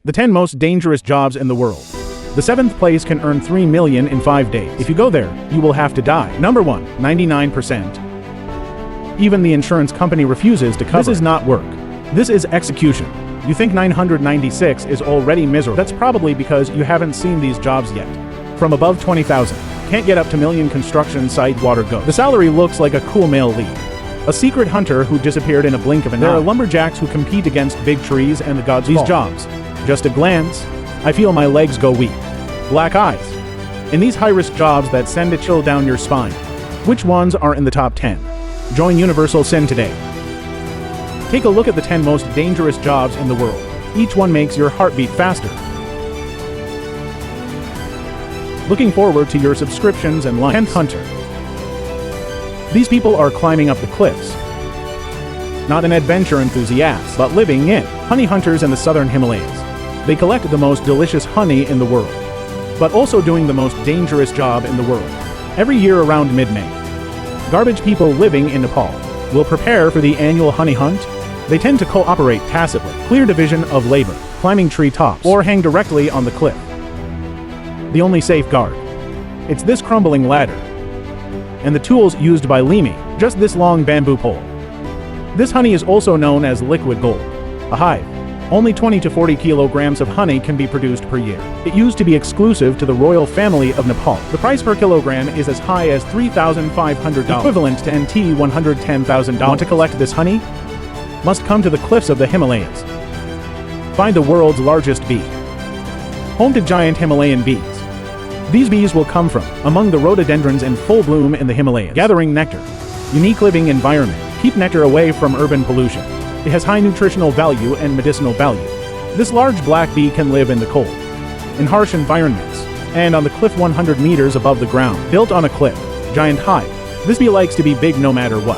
The 10 most dangerous jobs in the world. The 7th place can earn $3 million in 5 days. If you go there, you will have to die. Number 1, 99%. Even the insurance company refuses to cover. This is not work. This is execution. You think 996 is already miserable. That's probably because you haven't seen these jobs yet. From above 20,000. Can't get up to million construction site water go. The salary looks like a cool male lead. A secret hunter who disappeared in a blink of an eye. There are lumberjacks who compete against big trees and the gods fall. These jobs. Just a glance, I feel my legs go weak. Black eyes. In these high-risk jobs that send a chill down your spine, which ones are in the top 10? Join Universal Sin today. Take a look at the 10 most dangerous jobs in the world. Each one makes your heartbeat faster. Looking forward to your subscriptions and likes. 10th Hunter. These people are climbing up the cliffs. Not an adventure enthusiast, but living in honey hunters in the southern Himalayas. They collect the most delicious honey in the world, but also doing the most dangerous job in the world. Every year around mid-May, garbage people living in Nepal will prepare for the annual honey hunt. They tend to cooperate tacitly, clear division of labor, climbing tree tops, or hang directly on the cliff. The only safeguard. It's this crumbling ladder. And the tools used by Limi, just this long bamboo pole. This honey is also known as liquid gold. A hive. Only 20 to 40 kilograms of honey can be produced per year. It used to be exclusive to the royal family of Nepal. The price per kilogram is as high as $3,500, equivalent to NT $110,000. Want to collect this honey? Must come to the cliffs of the Himalayas. Find the world's largest bee. Home to giant Himalayan bees. These bees will come from among the rhododendrons in full bloom in the Himalayas, gathering nectar. Unique living environment. Keep nectar away from urban pollution. It has high nutritional value and medicinal value. This large black bee can live in the cold, in harsh environments, and on the cliff 100 meters above the ground. Built on a cliff, giant hive. This bee likes to be big no matter what.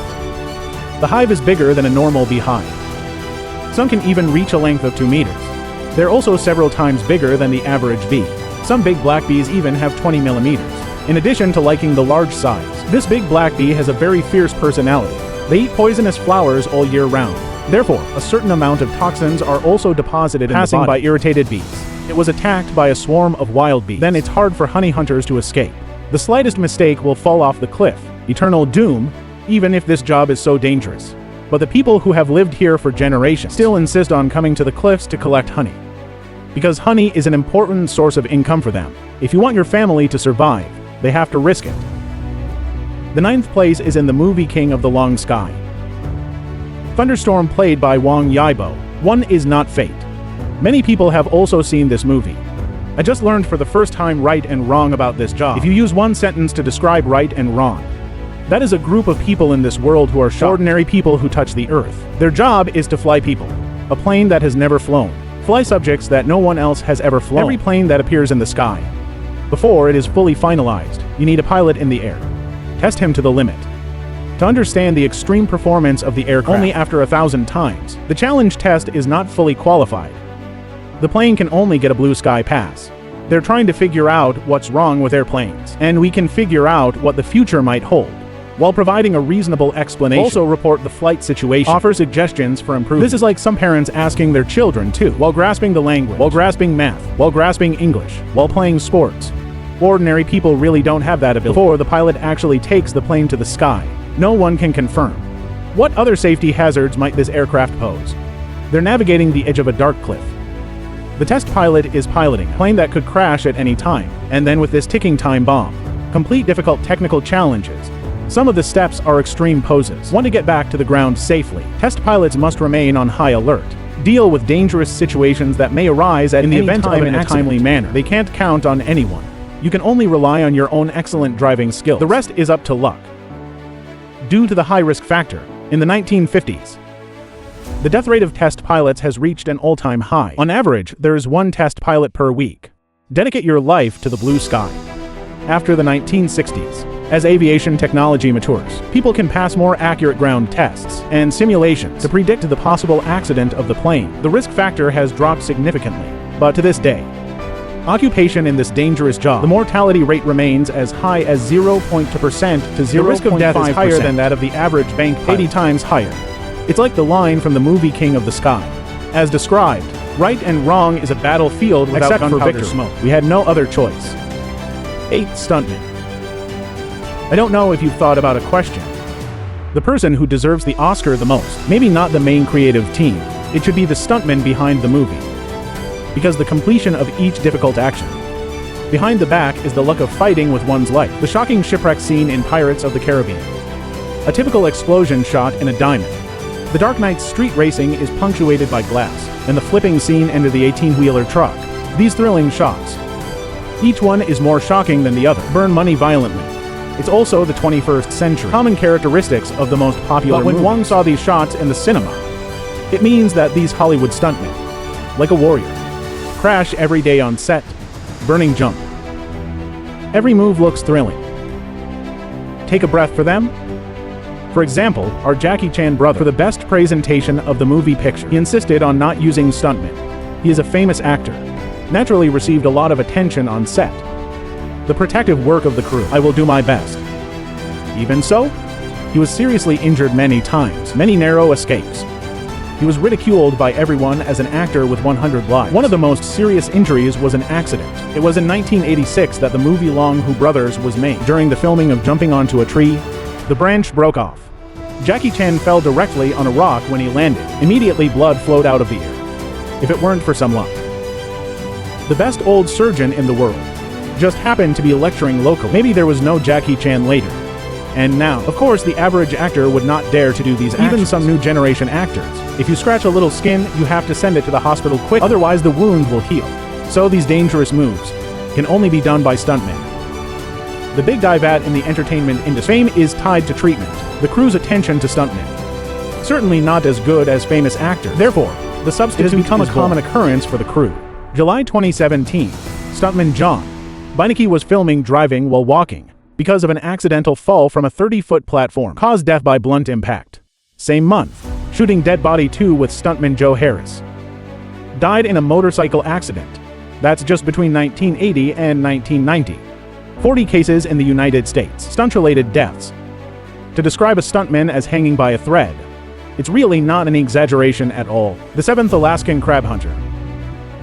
The hive is bigger than a normal beehive. Some can even reach a length of 2 meters. They're also several times bigger than the average bee. Some big black bees even have 20 millimeters. In addition to liking the large size, this big black bee has a very fierce personality. They eat poisonous flowers all year round. Therefore, a certain amount of toxins are also deposited in the body. Passing by irritated bees. It was attacked by a swarm of wild bees. Then it's hard for honey hunters to escape. The slightest mistake will fall off the cliff. Eternal doom, even if this job is so dangerous. But the people who have lived here for generations still insist on coming to the cliffs to collect honey. Because honey is an important source of income for them. If you want your family to survive, they have to risk it. The 9th place is in the movie King of the Long Sky. Thunderstorm played by Wang Yibo. One is not fate. Many people have also seen this movie. I just learned for the first time right and wrong about this job. If you use one sentence to describe right and wrong, that is a group of people in this world who are ordinary people who touch the earth. Their job is to fly people. A plane that has never flown. Fly subjects that no one else has ever flown. Every plane that appears in the sky. Before it is fully finalized, you need a pilot in the air. Test him to the limit. To understand the extreme performance of the aircraft only after 1,000 times, the challenge test is not fully qualified. The plane can only get a blue sky pass. They're trying to figure out what's wrong with airplanes, and we can figure out what the future might hold, while providing a reasonable explanation. Also report the flight situation, offer suggestions for improvement. This is like some parents asking their children to, while grasping the language, while grasping math, while grasping English, while playing sports. Ordinary people really don't have that ability. Before the pilot actually takes the plane to the sky, no one can confirm. What other safety hazards might this aircraft pose? They're navigating the edge of a dark cliff. The test pilot is piloting a plane that could crash at any time, and then with this ticking time bomb, complete difficult technical challenges. Some of the steps are extreme poses. Want to get back to the ground safely. Test pilots must remain on high alert. Deal with dangerous situations that may arise in the event of an timely manner. They can't count on anyone. You can only rely on your own excellent driving skills. The rest is up to luck. Due to the high risk factor, in the 1950s, the death rate of test pilots has reached an all-time high. On average, there is 1 test pilot per week. Dedicate your life to the blue sky. After the 1960s, as aviation technology matures, people can pass more accurate ground tests and simulations to predict the possible accident of the plane. The risk factor has dropped significantly, but to this day, occupation in this dangerous job, the mortality rate remains as high as 0.2% to 0.5%. The risk of death is higher than that of the average bank pilot, 80 times higher. It's like the line from the movie King of the Sky. As described, Right and wrong is a battlefield without gunpowder smoke. We had no other choice. 8. Stuntman. I don't know if you've thought about a question. The person who deserves the Oscar the most, maybe not the main creative team, it should be the stuntman behind the movie. Because the completion of each difficult action. Behind the back is the luck of fighting with one's life. The shocking shipwreck scene in Pirates of the Caribbean. A typical explosion shot in a diamond. The Dark Knight's street racing is punctuated by glass, and the flipping scene into the 18-wheeler truck. These thrilling shots. Each one is more shocking than the other. Burn money violently. It's also the 21st century. Common characteristics of the most popular movies. But when one saw these shots in the cinema, it means that these Hollywood stuntmen, like a warrior, crash every day on set, burning jump. Every move looks thrilling. Take a breath for them. For example, our Jackie Chan brother, for the best presentation of the movie picture, he insisted on not using stuntmen. He is a famous actor, naturally received a lot of attention on set. The protective work of the crew, I will do my best. Even so, he was seriously injured many times, many narrow escapes. He was ridiculed by everyone as an actor with 100 lives. One of the most serious injuries was an accident. It was in 1986 that the movie Long Hu Brothers was made. During the filming of jumping onto a tree, the branch broke off. Jackie Chan fell directly on a rock when he landed. Immediately blood flowed out of the ear. If it weren't for some luck. The best old surgeon in the world just happened to be lecturing locally. Maybe there was no Jackie Chan later. And now, of course, the average actor would not dare to do these actions. Even some new generation actors. If you scratch a little skin, you have to send it to the hospital quick, otherwise the wound will heal. So these dangerous moves can only be done by stuntmen. The big dive in the entertainment industry. Fame is tied to treatment. The crew's attention to stuntmen. Certainly not as good as famous actors. Therefore, the substitute has become a common occurrence for the crew. July 2017, stuntman John Beinecke was filming driving while walking because of an accidental fall from a 30-foot platform, caused death by blunt impact. Same month, shooting Dead Body 2 with stuntman Joe Harris. Died in a motorcycle accident. That's just between 1980 and 1990. 40 cases in the United States. Stunt-related deaths. To describe a stuntman as hanging by a thread, it's really not an exaggeration at all. The 7th Alaskan crab hunter.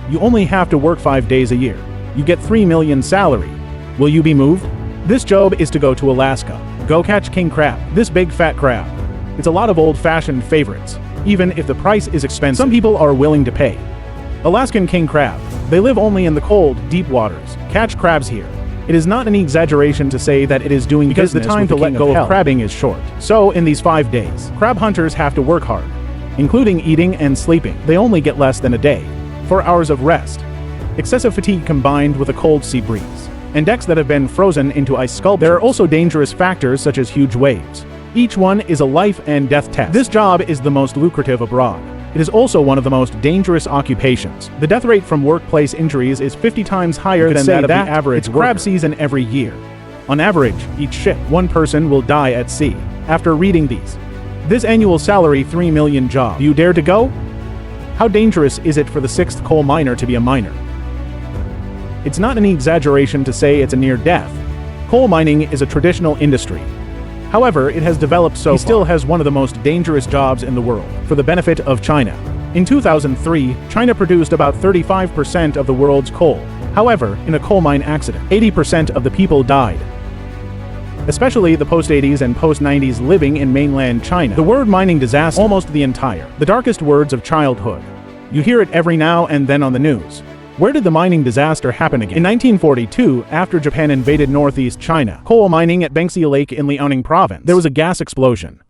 You only have to work 5 days a year. You get $3 million salary. Will you be moved? This job is to go to Alaska. Go catch king crab. This big fat crab. It's a lot of old-fashioned favorites, even if the price is expensive. Some people are willing to pay. Alaskan king crab. They live only in the cold, deep waters. Catch crabs here. It is not an exaggeration to say that it is doing because the time to let go of crabbing is short. So, in these 5 days, crab hunters have to work hard, including eating and sleeping. They only get less than a day. 4 hours of rest. Excessive fatigue combined with a cold sea breeze, and decks that have been frozen into ice sculptures. There are also dangerous factors such as huge waves. Each one is a life and death test. This job is the most lucrative abroad. It is also one of the most dangerous occupations. The death rate from workplace injuries is 50 times higher than that of the average worker. It's crab season every year. On average, each ship, one person will die at sea. After reading these, this annual salary $3 million job. Do you dare to go? How dangerous is it for the 6th coal miner to be a miner? It's not an exaggeration to say it's a near death. Coal mining is a traditional industry. However, it has developed so far. He still has one of the most dangerous jobs in the world, for the benefit of China. In 2003, China produced about 35% of the world's coal. However, in a coal mine accident, 80% of the people died. Especially the post-80s and post-90s living in mainland China. The word mining disaster, almost the entire, the darkest words of childhood. You hear it every now and then on the news. Where did the mining disaster happen again? In 1942, after Japan invaded northeast China, coal mining at Bengsi Lake in Liaoning province, there was a gas explosion.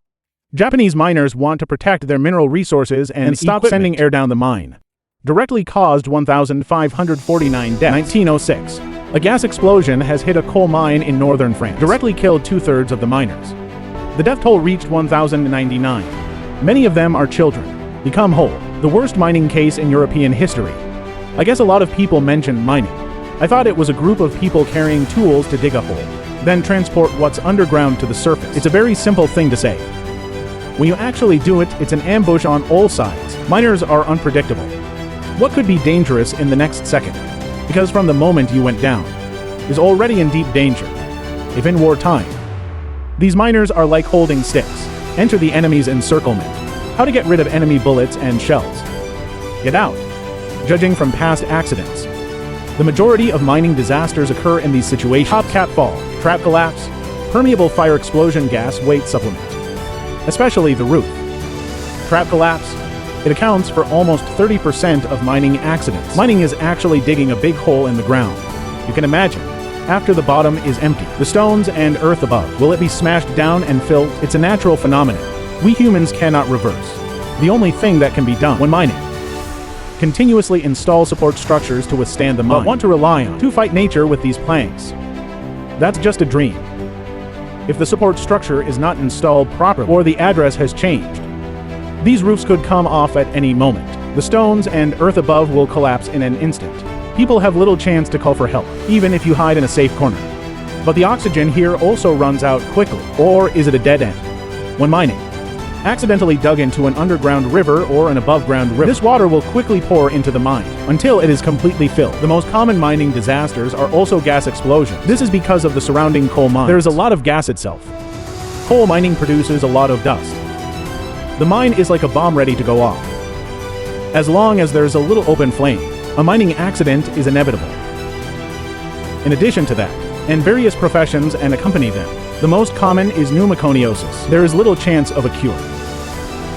Japanese miners want to protect their mineral resources and stop sending air down the mine. Directly caused 1,549 deaths. 1906. A gas explosion has hit a coal mine in northern France. Directly killed 2/3 of the miners. The death toll reached 1,099. Many of them are children. Become whole. The worst mining case in European history. I guess a lot of people mention mining. I thought it was a group of people carrying tools to dig a hole, then transport what's underground to the surface. It's a very simple thing to say. When you actually do it, it's an ambush on all sides. Miners are unpredictable. What could be dangerous in the next second? Because from the moment you went down, is already in deep danger. If in wartime, these miners are like holding sticks. Enter the enemy's encirclement. How to get rid of enemy bullets and shells. Get out. judging from past accidents. The majority of mining disasters occur in these situations. Top cap fall, trap collapse, permeable fire explosion gas weight supplement, especially the roof. Trap collapse, it accounts for almost 30% of mining accidents. Mining is actually digging a big hole in the ground. You can imagine, after the bottom is empty, the stones and earth above, will it be smashed down and filled? It's a natural phenomenon. We humans cannot reverse. The only thing that can be done when mining: continuously install support structures to withstand the mine, but want to rely on to fight nature with these planks. That's just a dream. If the support structure is not installed properly or the address has changed, these roofs could come off at any moment. The stones and earth above will collapse in an instant. People have little chance to call for help, even if you hide in a safe corner. But the oxygen here also runs out quickly. Or is it a dead end? When mining, accidentally dug into an underground river or an above-ground river, this water will quickly pour into the mine until it is completely filled. The most common mining disasters are also gas explosions. This is because of the surrounding coal mines. There is a lot of gas itself. Coal mining produces a lot of dust. The mine is like a bomb ready to go off. As long as there's a little open flame, a mining accident is inevitable. In addition to that, and various professions and accompany them, the most common is pneumoconiosis. There is little chance of a cure.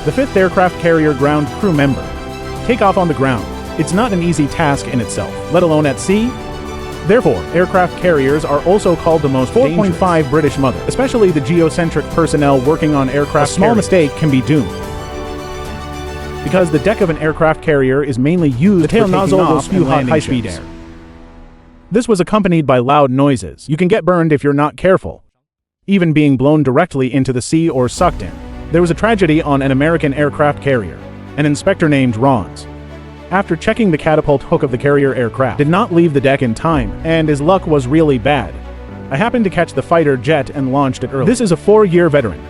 The 5th aircraft carrier ground crew member. Take off on the ground. It's not an easy task in itself, let alone at sea. Therefore, aircraft carriers are also called the most 4.5 British mother, especially the geocentric personnel working on aircraft. A small mistake can be doomed. Because the deck of an aircraft carrier is mainly used, the tail nozzle will spew hot high-speed air. This was accompanied by loud noises. You can get burned if you're not careful, even being blown directly into the sea or sucked in. There was a tragedy on an American aircraft carrier. An inspector named Rons, after checking the catapult hook of the carrier aircraft, did not leave the deck in time, and his luck was really bad. I happened to catch the fighter jet and launched it early. This is a 4-year veteran.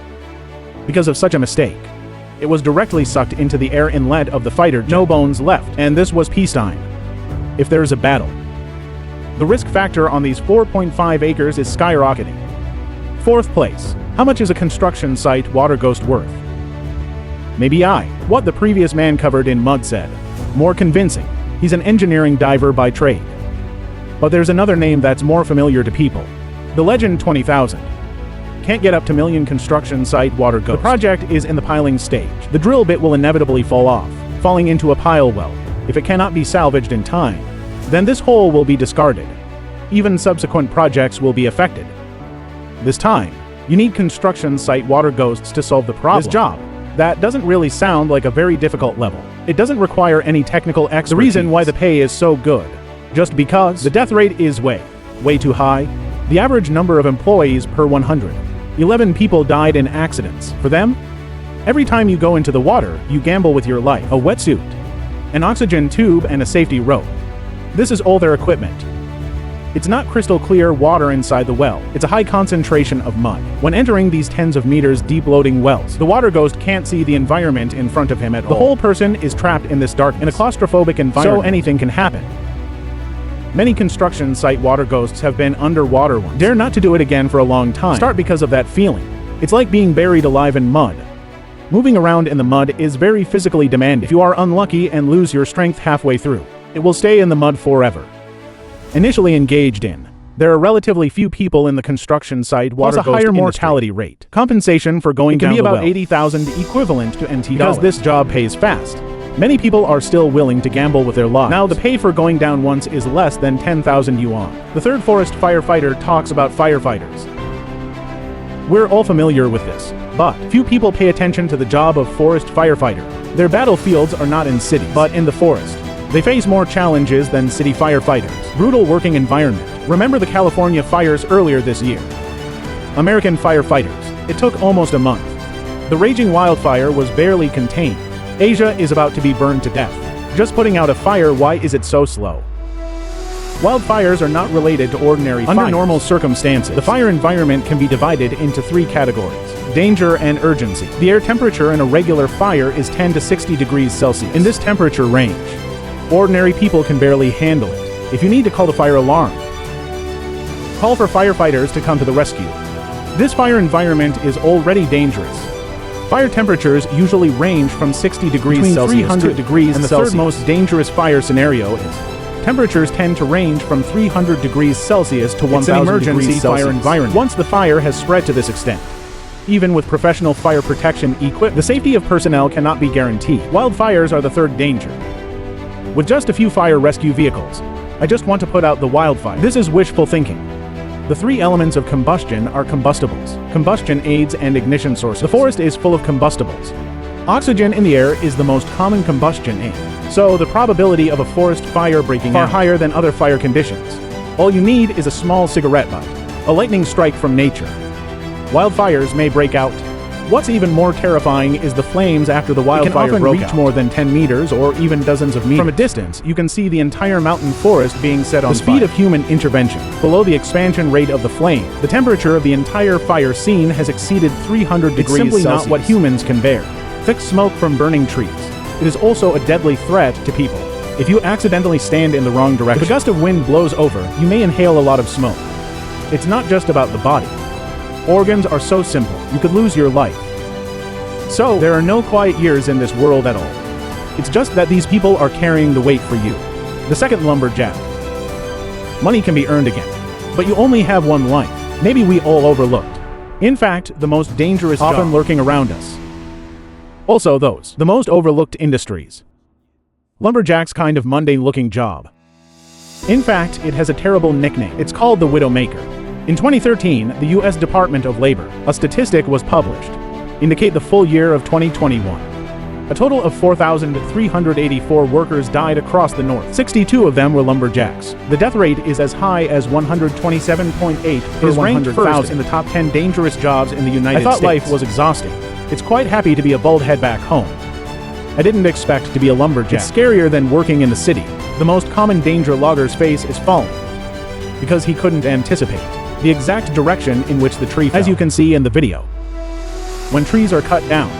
Because of such a mistake, it was directly sucked into the air inlet of the fighter jet. No bones left, and this was peacetime. If there is a battle, the risk factor on these 4.5 acres is skyrocketing. 4th place. How much is a construction site water ghost worth? Maybe what the previous man covered in mud said. More convincing. He's an engineering diver by trade. But there's another name that's more familiar to people. The Legend 20,000. Can't get up to million construction site water ghost. The project is in the piling stage. The drill bit will inevitably fall off, falling into a pile well. If it cannot be salvaged in time, then this hole will be discarded. Even subsequent projects will be affected. This time, you need construction site water ghosts to solve the problem. This job, that doesn't really sound like a very difficult level. It doesn't require any technical expertise. The reason why the pay is so good, just because the death rate is way too high. The average number of employees per 111 people died in accidents. For them, every time you go into the water, you gamble with your life. A wetsuit, an oxygen tube, and a safety rope. This is all their equipment. It's not crystal clear water inside the well. It's a high concentration of mud. When entering these tens of meters deep loading wells, the water ghost can't see the environment in front of him at all. The whole person is trapped in this dark, in a claustrophobic environment, so anything can happen. Many construction site water ghosts have been underwater once. Dare not to do it again for a long time. Start because of that feeling. It's like being buried alive in mud. Moving around in the mud is very physically demanding. If you are unlucky and lose your strength halfway through, it will stay in the mud forever. Initially engaged in, there are relatively few people in the construction site water ghost industry. Plus a higher mortality rate. Compensation for going down the well can be about 80,000 equivalent to NT dollars. Because this job pays fast, many people are still willing to gamble with their lives. Now the pay for going down once is less than 10,000 yuan. The 3rd forest firefighter talks about firefighters. We're all familiar with this, but few people pay attention to the job of forest firefighter. Their battlefields are not in cities, but in the forest. They face more challenges than city firefighters. Brutal working environment. Remember the California fires earlier this year? American firefighters. It took almost a month. The raging wildfire was barely contained. Asia is about to be burned to death. Just putting out a fire, why is it so slow? Wildfires are not related to ordinary fires. Under normal circumstances, the fire environment can be divided into 3 categories: danger and urgency. The air temperature in a regular fire is 10 to 60 degrees Celsius. In this temperature range, ordinary people can barely handle it. If you need to call the fire alarm, call for firefighters to come to the rescue. This fire environment is already dangerous. Fire temperatures usually range from 60 degrees Between Celsius 300 to degrees and the Celsius. third most dangerous fire scenario is temperatures tend to range from 300 degrees Celsius to 1000 emergency degrees fire Celsius. environment. Once the fire has spread to this extent, even with professional fire protection equipment, the safety of personnel cannot be guaranteed. Wildfires are the third danger. With just a few fire rescue vehicles, I just want to put out the wildfire. This is wishful thinking. The three elements of combustion are combustibles, combustion aids, and ignition sources. The forest is full of combustibles. Oxygen in the air is the most common combustion aid, so the probability of a forest fire breaking out is far higher than other fire conditions. All you need is a small cigarette butt, a lightning strike from nature. Wildfires may break out. What's even more terrifying is the flames after the wildfire broke out. It can often reach more than 10 meters or even dozens of meters. From a distance, you can see the entire mountain forest being set on fire. The speed of human intervention, below the expansion rate of the flame, the temperature of the entire fire scene has exceeded 300 degrees Celsius. It's simply not what humans can bear. Thick smoke from burning trees. It is also a deadly threat to people. If you accidentally stand in the wrong direction, if a gust of wind blows over, you may inhale a lot of smoke. It's not just about the body. Organs are so simple, you could lose your life. So, there are no quiet years in this world at all. It's just that these people are carrying the weight for you. The second lumberjack. Money can be earned again, but you only have one life. Maybe we all overlooked. In fact, the most dangerous often lurking around us. Also the most overlooked industries. Lumberjack's kind of mundane-looking job. In fact, it has a terrible nickname. It's called the Widowmaker. In 2013, the U.S. Department of Labor, a statistic was published, indicate the full year of 2021. A total of 4,384 workers died across the North. 62 of them were lumberjacks. The death rate is as high as 127.8 per 100,000 in the top 10 dangerous jobs in the United States. I thought life was exhausting. It's quite happy to be a bald head back home. I didn't expect to be a lumberjack. It's scarier than working in the city. The most common danger loggers face is falling, because he couldn't anticipate the exact direction in which the tree fell. As you can see in the video, when trees are cut down,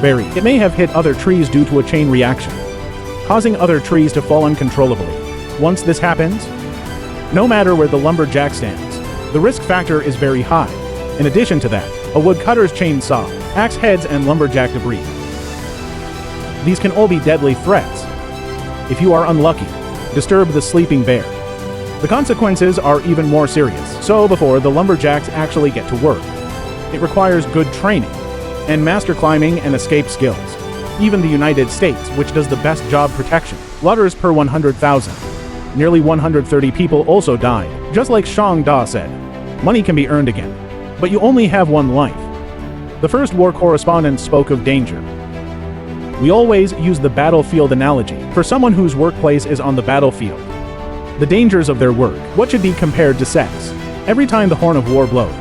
it may have hit other trees due to a chain reaction, causing other trees to fall uncontrollably. Once this happens, no matter where the lumberjack stands, the risk factor is very high. In addition to that, a woodcutter's chainsaw, axe heads, and lumberjack debris. These can all be deadly threats. If you are unlucky, disturb the sleeping bear. The consequences are even more serious. So before the lumberjacks actually get to work, it requires good training and master climbing and escape skills. Even the United States, which does the best job protection, loggers per 100,000. Nearly 130 people also died. Just like Shang Da said, money can be earned again, but you only have one life. The first war correspondent spoke of danger. We always use the battlefield analogy for someone whose workplace is on the battlefield. The dangers of their work, what should be compared to sex, every time the horn of war blows.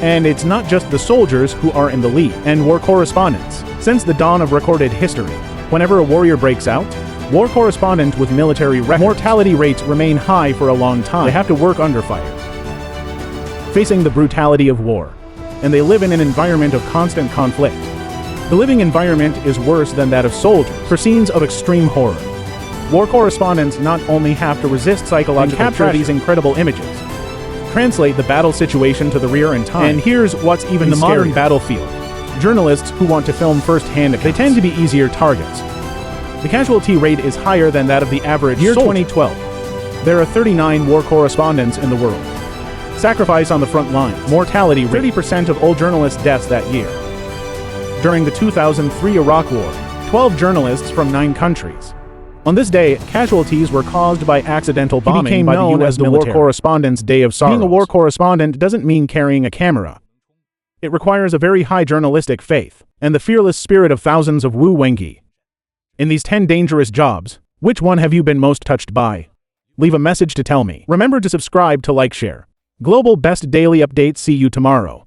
And it's not just the soldiers who are in the lead and war correspondents. Since the dawn of recorded history, whenever a warrior breaks out, war correspondents with military mortality rates remain high for a long time. They have to work under fire, facing the brutality of war, and they live in an environment of constant conflict. The living environment is worse than that of soldiers. For scenes of extreme horror, war correspondents not only have to resist psychological and capture these incredible images, translate the battle situation to the rear in time. And here's what's even the modern battlefield. Journalists who want to film first-hand accounts, they tend to be easier targets. The casualty rate is higher than that of the average year soldier. 2012. There are 39 war correspondents in the world. Sacrifice on the front lines. Mortality rate, 30% of all journalist deaths that year. During the 2003 Iraq War, 12 journalists from 9 countries. On this day, casualties were caused by accidental bombing. He became known as the War Correspondent's Day of Sorrows. Being a war correspondent doesn't mean carrying a camera. It requires a very high journalistic faith and the fearless spirit of thousands of Wu Wengi. In these 10 dangerous jobs, which one have you been most touched by? Leave a message to tell me. Remember to subscribe to like, share. Global Best Daily Updates. See you tomorrow.